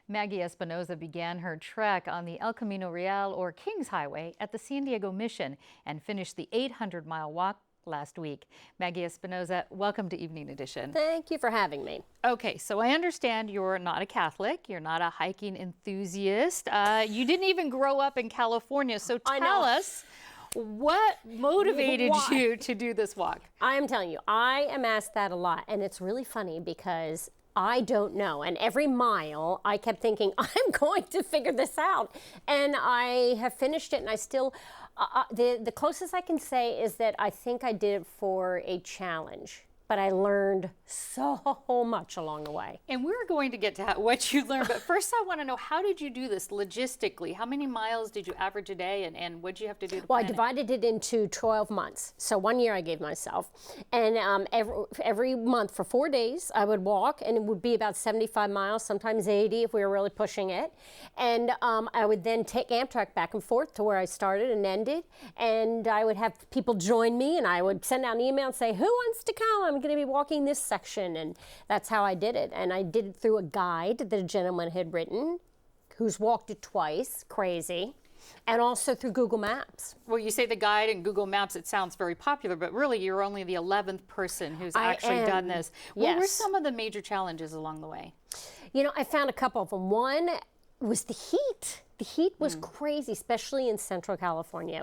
Maggie Espinoza began her trek on the El Camino Real, or King's Highway, at the San Diego Mission and finished the 800-mile walk last week. Maggie Espinoza, welcome to Evening Edition. Thank you for having me. Okay, so I understand you're not a Catholic, you're not a hiking enthusiast. You didn't even grow up in California, so tell us, what motivated you to do this walk? I am telling you, I am asked that a lot, and it's really funny because I don't know. And every mile I kept thinking, I'm going to figure this out. And I have finished it, and I still, the closest I can say is that I think I did it for a challenge. But I learned so much along the way. And we're going to get to what you learned, but first I want to know, how did you do this logistically? How many miles did you average a day, and what did you have to do to Well, plan I divided it into 12 months. So 1 year I gave myself. And every month for 4 days I would walk, and it would be about 75 miles, sometimes 80 if we were really pushing it. And I would then take Amtrak back and forth to where I started and ended. And I would have people join me, and I would send out an email and say, who wants to come? I'm going to be walking this section, and that's how I did it. And I did it through a guide that a gentleman had written, who's walked it twice, crazy, and also through Google Maps. Well, you say the guide and Google Maps, it sounds very popular, but really you're only the 11th person who's actually done this. What were some of the major challenges along the way? You know, I found a couple of them. One was the heat. The heat was crazy, especially in Central California.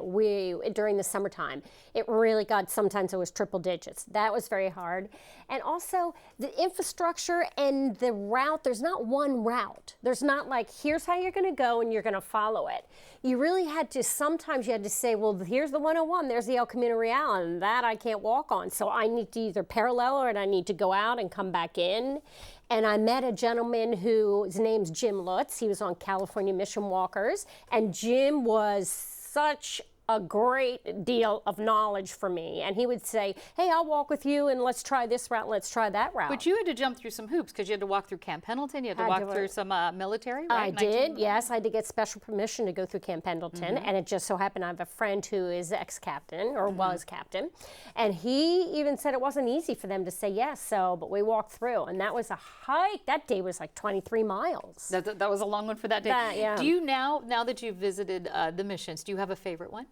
During the summertime, it really got, sometimes it was triple digits. That was very hard. And also the infrastructure and the route, there's not one route. There's not like, here's how you're gonna go and you're gonna follow it. You really had to, sometimes you had to say, well, here's the 101, there's the El Camino Real, and that I can't walk on. So I need to either parallel or I need to go out and come back in. And I met a gentleman his name's Jim Lutz. He was on California Mission Walkers. And Jim was such a great deal of knowledge for me. And he would say, hey, I'll walk with you, and let's try this route, let's try that route. But you had to jump through some hoops, because you had to walk through Camp Pendleton, you had to walk through some military, right? I did, yes. I had to get special permission to go through Camp Pendleton. And it just so happened I have a friend who is ex-captain, or was captain. And he even said it wasn't easy for them to say yes, but we walked through. And that was a hike. That day was like 23 miles. That was a long one for that day. Do you now that you've visited the missions, do you have a favorite one?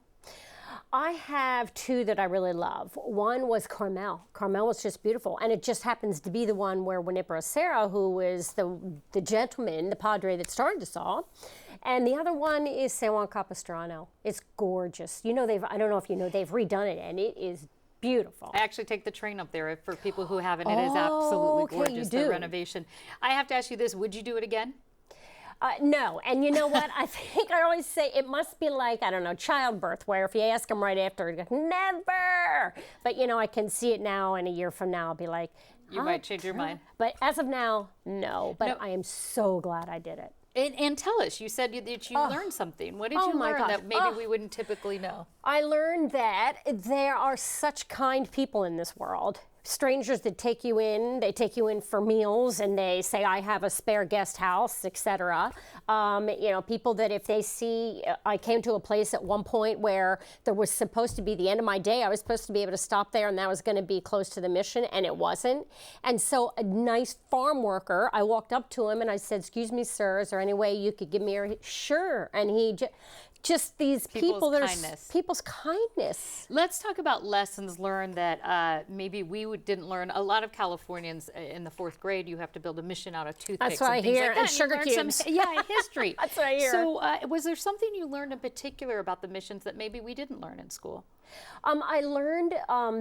I have two that I really love. One was Carmel. Carmel was just beautiful, and it just happens to be the one where Juníper Serra, who is the gentleman, the padre that started us all, and the other one is San Juan Capistrano. It's gorgeous. You know, I don't know if you know, they've redone it, and it is beautiful. I actually take the train up there for people who haven't. It is absolutely gorgeous, the renovation. I have to ask you this, would you do it again? No, and you know what? I think I always say it must be like, I don't know, childbirth, where if you ask them right after, go, never. But you know, I can see it now, and a year from now, I'll be like, you might change your mind. But as of now, no. But I am so glad I did it. And tell us, you said that you learned something. What did you learn that maybe we wouldn't typically know? I learned that there are such kind people in this world. Strangers that take you in, they take you in for meals, and they say, I have a spare guest house, etc. You know, people that if they see, I came to a place at one point where there was supposed to be the end of my day. I was supposed to be able to stop there, and that was going to be close to the mission, and it wasn't. And so a nice farm worker, I walked up to him and I said, excuse me, sir, is there any way you could give me a, sure. And he just these people's kindness. Let's talk about lessons learned that maybe we didn't learn. A lot of Californians in the 4th grade, you have to build a mission out of toothpicks. That's what I hear, like and sugar cubes. History. That's what I hear. So was there something you learned in particular about the missions that maybe we didn't learn in school? I learned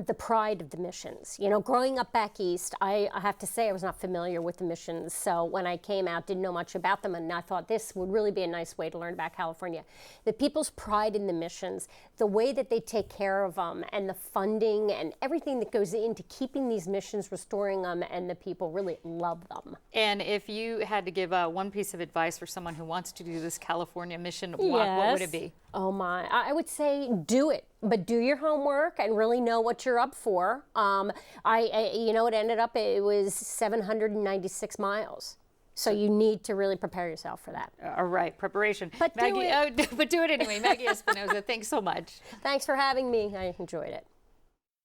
the pride of the missions. You know, growing up back east, I have to say I was not familiar with the missions. So when I came out, didn't know much about them, and I thought this would really be a nice way to learn about California. The people's pride in the missions, the way that they take care of them, and the funding and everything that goes into keeping these missions, restoring them, and the people really love them. And if you had to give one piece of advice for someone who wants to do this California mission walk, what would it be? Oh my, I would say do it. But do your homework and really know what you're up for. You know, it was 796 miles. So you need to really prepare yourself for that. All right, preparation. But Maggie, but do it anyway. Maggie Espinoza, thanks so much. Thanks for having me. I enjoyed it.